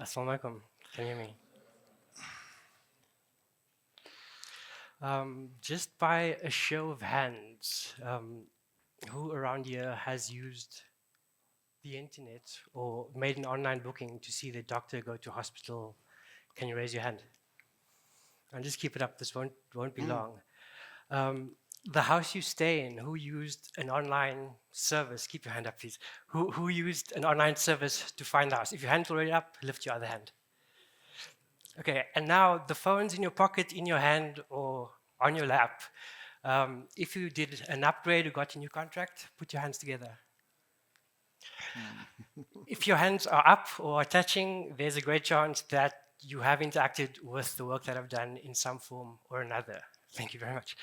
Assalamu alaikum. Can you hear me? Just by a show of hands, who around here has used the internet or made an online booking to see the doctor go to hospital? Can you raise your hand? And just keep it up. This won't be long. The house you stay in, who used an online service? Keep your hand up, please. Who used an online service to find the house? If your hand's already up, lift your other hand. Okay, and now the phone's in your pocket, in your hand, or on your lap. If you did an upgrade or got a new contract, put your hands together. If your hands are up or are touching, there's a great chance that you have interacted with the work that I've done in some form or another. Thank you very much.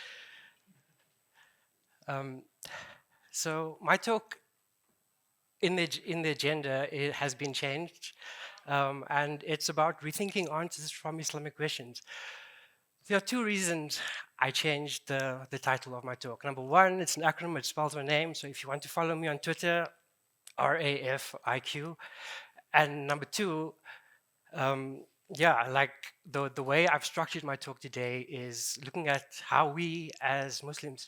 So my talk in the agenda, it has been changed, and it's about rethinking answers from Islamic questions. There are two reasons I changed the title of my talk. Number one, it's an acronym, it spells my name, so if you want to follow me on Twitter, RAFIQ. And number two, like the way I've structured my talk today is looking at how we as Muslims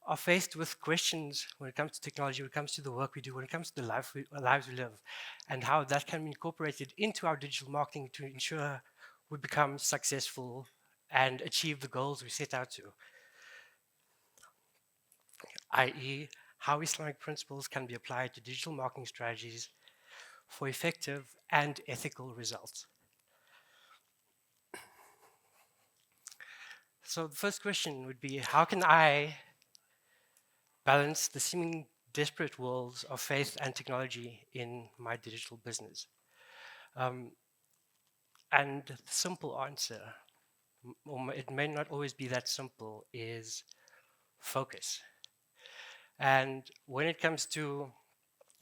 are faced with questions when it comes to technology, when it comes to the work we do, when it comes to the lives we live, and how that can be incorporated into our digital marketing to ensure we become successful and achieve the goals we set out to, i.e., how Islamic principles can be applied to digital marketing strategies for effective and ethical results. So the first question would be, how can I balance the seeming disparate worlds of faith and technology in my digital business? And the simple answer, or it may not always be that simple, is focus. And when it comes to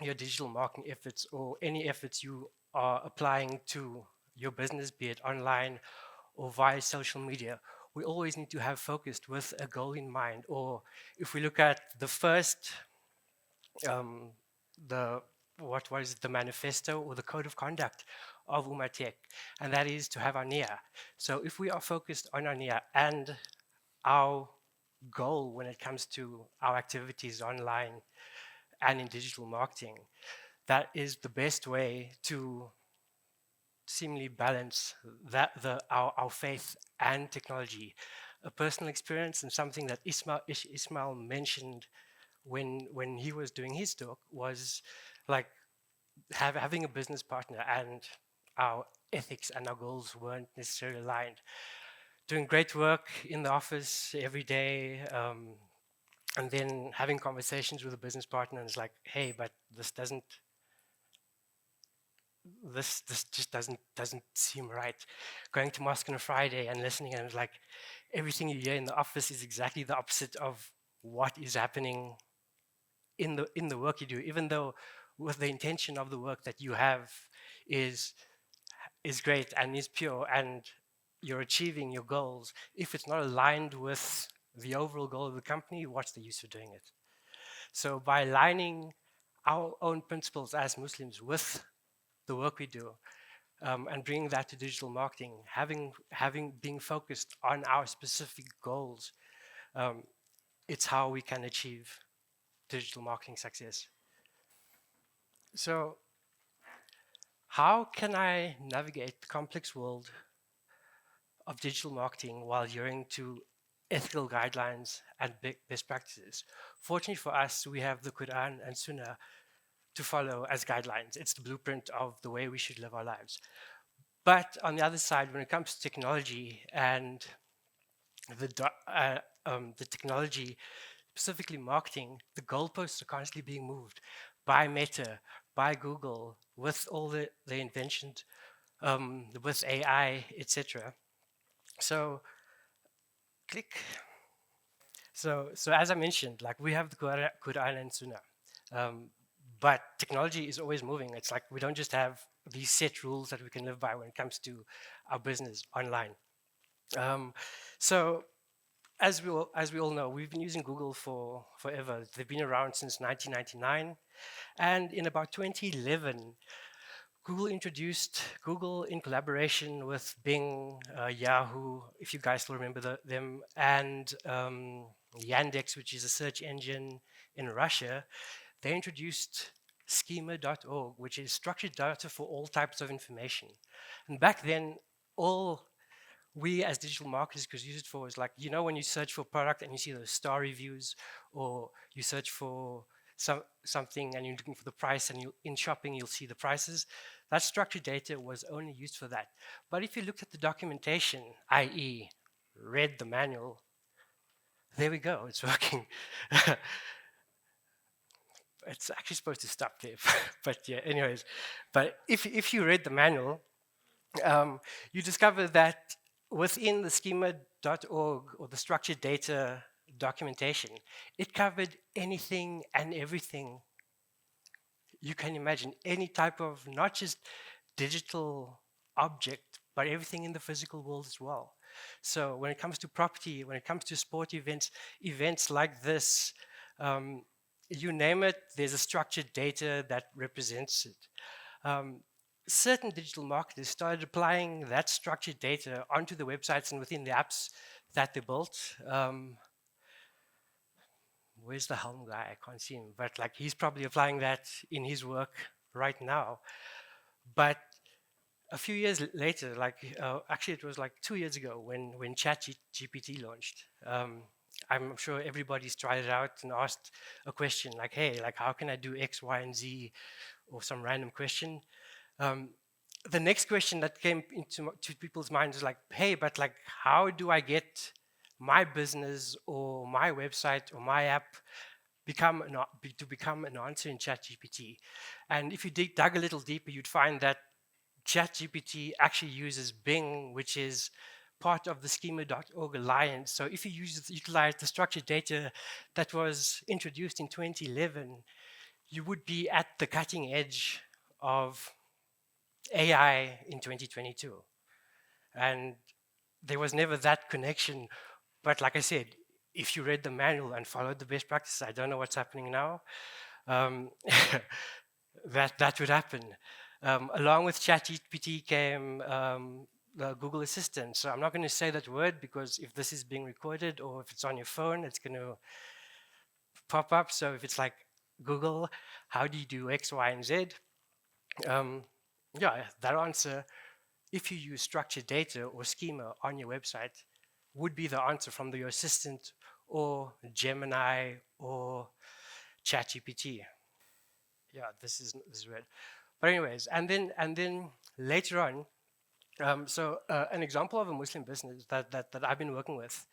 your digital marketing efforts or any efforts you are applying to your business, be it online or via social media, we always need to have focused with a goal in mind. Or if we look at the first, what is it, the manifesto or the code of conduct of Ummah Tech, and that is to have our Niyah. So if we are focused on our Niyah and our goal when it comes to our activities online and in digital marketing, that is the best way to seemingly balance our faith and technology. A personal experience and something that Ismail mentioned when he was doing his talk was like having a business partner and our ethics and our goals weren't necessarily aligned. Doing great work in the office every day, and then having conversations with a business partner and it's like, hey, but this just doesn't seem right. Going to mosque on a Friday and listening, and it's like everything you hear in the office is exactly the opposite of what is happening in the work you do, even though with the intention of the work that you have is great and is pure and you're achieving your goals. If it's not aligned with the overall goal of the company, what's the use of doing it? So by aligning our own principles as Muslims with the work we do, and bringing that to digital marketing, being focused on our specific goals, it's how we can achieve digital marketing success. So how can I navigate the complex world of digital marketing while adhering to ethical guidelines and best practices? Fortunately for us, we have the Quran and Sunnah to follow as guidelines. It's the blueprint of the way we should live our lives. But on the other side, when it comes to technology and the technology, specifically marketing, the goalposts are constantly being moved by Meta, by Google, with all the inventions, with AI, etc. So, click. So as I mentioned, like we have the Quran and Sunnah, but technology is always moving. It's like we don't just have these set rules that we can live by when it comes to our business online. So as we all know, we've been using Google for forever. They've been around since 1999, and in about 2011, Google in collaboration with Bing, Yahoo, if you guys still remember them, and Yandex, which is a search engine in Russia. They introduced schema.org, which is structured data for all types of information. And back then, all we as digital marketers could use it for is like, when you search for a product and you see those star reviews, or you search for something and you're looking for the price, and in shopping you'll see the prices. That structured data was only used for that. But if you looked at the documentation, i.e., read the manual, there we go, it's working. It's actually supposed to stop there, but yeah, anyways. But if you read the manual, you discover that within the schema.org, or the structured data documentation, it covered anything and everything you can imagine, any type of, not just digital object, but everything in the physical world as well. So when it comes to property, when it comes to sport events like this, you name it, there's a structured data that represents it. Certain digital marketers started applying that structured data onto the websites and within the apps that they built. Where's the Helm guy? I can't see him, but like he's probably applying that in his work right now. But a few years later, actually it was like 2 years ago when ChatGPT launched. I'm sure everybody's tried it out and asked a question like, hey, like how can I do X, Y, and Z, or some random question. The next question that came into people's minds is like, hey, but like how do I get my business or my website or my app become an answer in ChatGPT? And if you dug a little deeper, you'd find that ChatGPT actually uses Bing, which is part of the schema.org alliance. So if you utilize the structured data that was introduced in 2011, you would be at the cutting edge of AI in 2022. And there was never that connection. But like I said, if you read the manual and followed the best practices, I don't know what's happening now, that would happen. Along with ChatGPT came the Google Assistant. So I'm not going to say that word, because if this is being recorded or if it's on your phone, it's going to pop up. So if it's like, Google, how do you do X, Y, and Z? Yeah, that answer, if you use structured data or schema on your website, would be the answer from your assistant or Gemini or ChatGPT. Yeah, this is red. But anyways, and then later on, an example of a Muslim business that I've been working with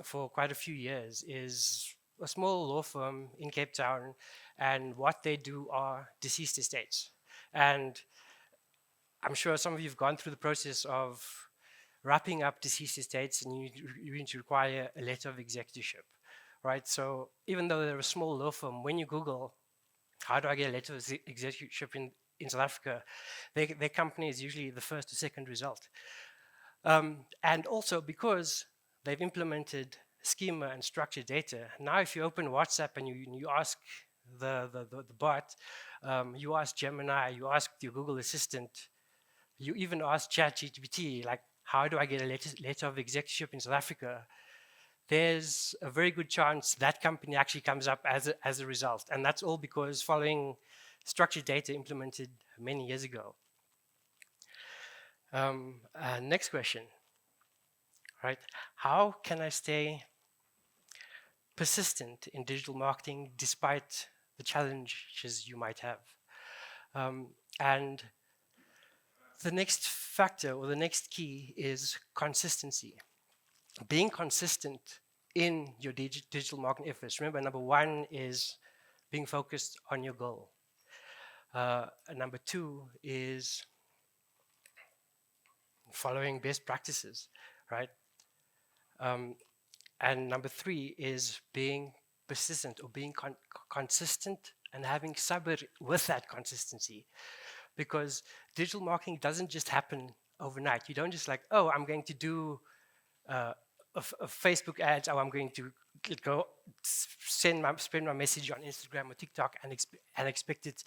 for quite a few years is a small law firm in Cape Town, and what they do are deceased estates. And I'm sure some of you have gone through the process of wrapping up deceased estates, and you need to require a letter of executorship, right? So even though they're a small law firm, when you Google, how do I get a letter of executorship in South Africa, their company is usually the first or second result. And also because they've implemented schema and structured data, now if you open WhatsApp and you ask the bot, you ask Gemini, you ask your Google Assistant, you even ask ChatGPT, like, how do I get a letter of executorship in South Africa? There's a very good chance that company actually comes up as a result. And that's all because following structured data implemented many years ago. Next question, right? How can I stay persistent in digital marketing despite the challenges you might have? And the next factor, or the next key, is consistency. Being consistent in your digital marketing efforts. Remember, number one is being focused on your goal. Number two is following best practices, right? And number three is being persistent, or being consistent, and having sabr with that consistency. Because digital marketing doesn't just happen overnight. You don't just like, oh, I'm going to do of Facebook ads, or I'm going to go spread my message on Instagram or TikTok and expect it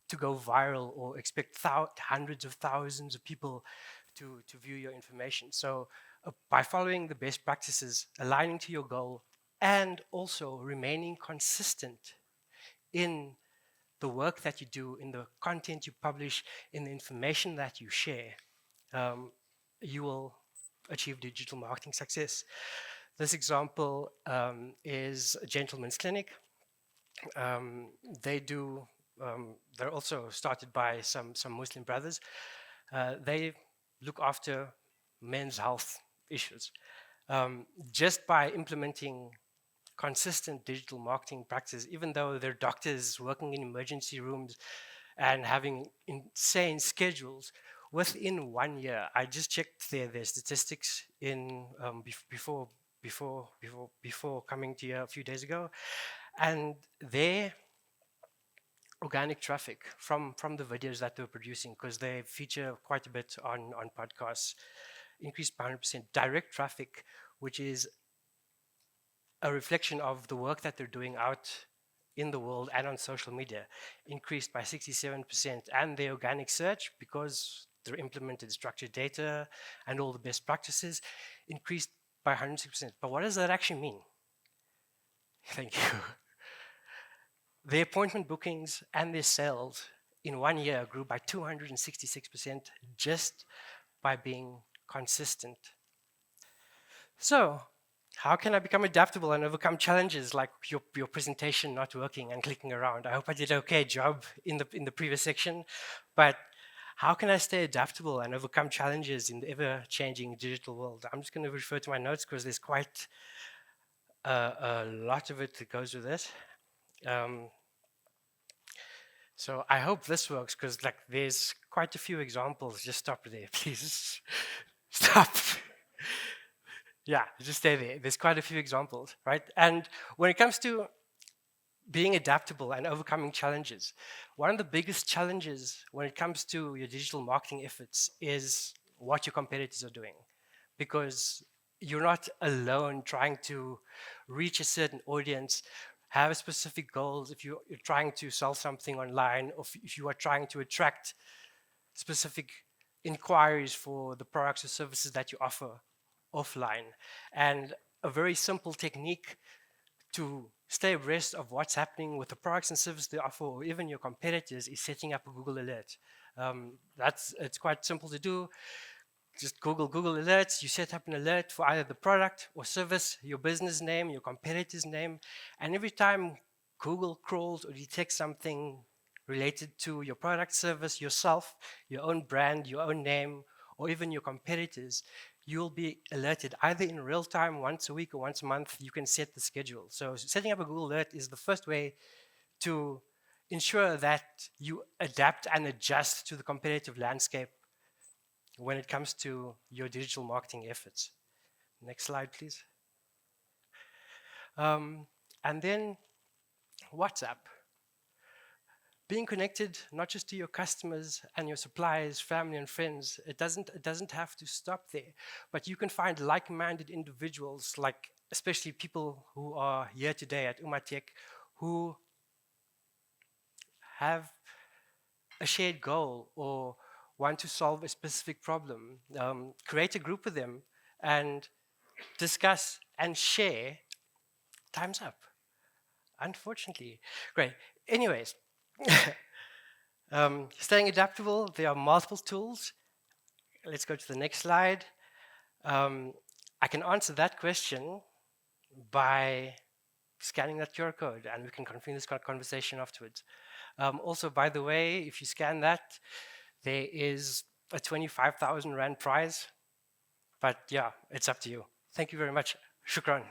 to go viral, or expect hundreds of thousands of people to view your information. So by following the best practices, aligning to your goal, and also remaining consistent in the work that you do, in the content you publish, in the information that you share, you will achieve digital marketing success. This example is a gentleman's clinic. Um, they do. They're also started by some Muslim brothers. They look after men's health issues. Just by implementing consistent digital marketing practices, even though they're doctors working in emergency rooms and having insane schedules, within 1 year, I just checked their statistics in before coming to here a few days ago, and their organic traffic from the videos that they're producing, because they feature quite a bit on podcasts, increased by 100%. Direct traffic, which is a reflection of the work that they're doing out in the world and on social media, increased by 67%. And the organic search, because they're implemented structured data and all the best practices, increased by 106%. But what does that actually mean? Thank you. The appointment bookings and their sales in 1 year grew by 266% just by being consistent. So, how can I become adaptable and overcome challenges like your presentation not working and clicking around? I hope I did an okay job in the previous section, but how can I stay adaptable and overcome challenges in the ever-changing digital world? I'm just going to refer to my notes because there's quite a lot of it that goes with it. So I hope this works, because like there's quite a few examples. Just stop there, please. Stop. Yeah, just stay there. There's quite a few examples, right? And when it comes to being adaptable and overcoming challenges, one of the biggest challenges when it comes to your digital marketing efforts is what your competitors are doing, because you're not alone trying to reach a certain audience, have specific goals. If you're trying to sell something online, or if you are trying to attract specific inquiries for the products or services that you offer offline. And a very simple technique to stay abreast of what's happening with the products and services they offer, or even your competitors, is setting up a Google alert. It's quite simple to do. Just Google Alerts. You set up an alert for either the product or service, your business name, your competitor's name, and every time Google crawls or detects something related to your product, service, yourself, your own brand, your own name, or even your competitors, you'll be alerted either in real time, once a week or once a month. You can set the schedule. So setting up a Google Alert is the first way to ensure that you adapt and adjust to the competitive landscape when it comes to your digital marketing efforts. Next slide, please. And then WhatsApp. Being connected not just to your customers and your suppliers, family and friends, it doesn't have to stop there. But you can find like-minded individuals, like especially people who are here today at Ummah Tech, who have a shared goal or want to solve a specific problem. Create a group with them and discuss and share. Time's up, unfortunately. Great. Anyways, staying adaptable, there are multiple tools. Let's go to the next slide. I can answer that question by scanning that QR code, and we can continue this conversation afterwards. Also, by the way, if you scan that, there is a 25,000 Rand prize. But yeah, it's up to you. Thank you very much. Shukran.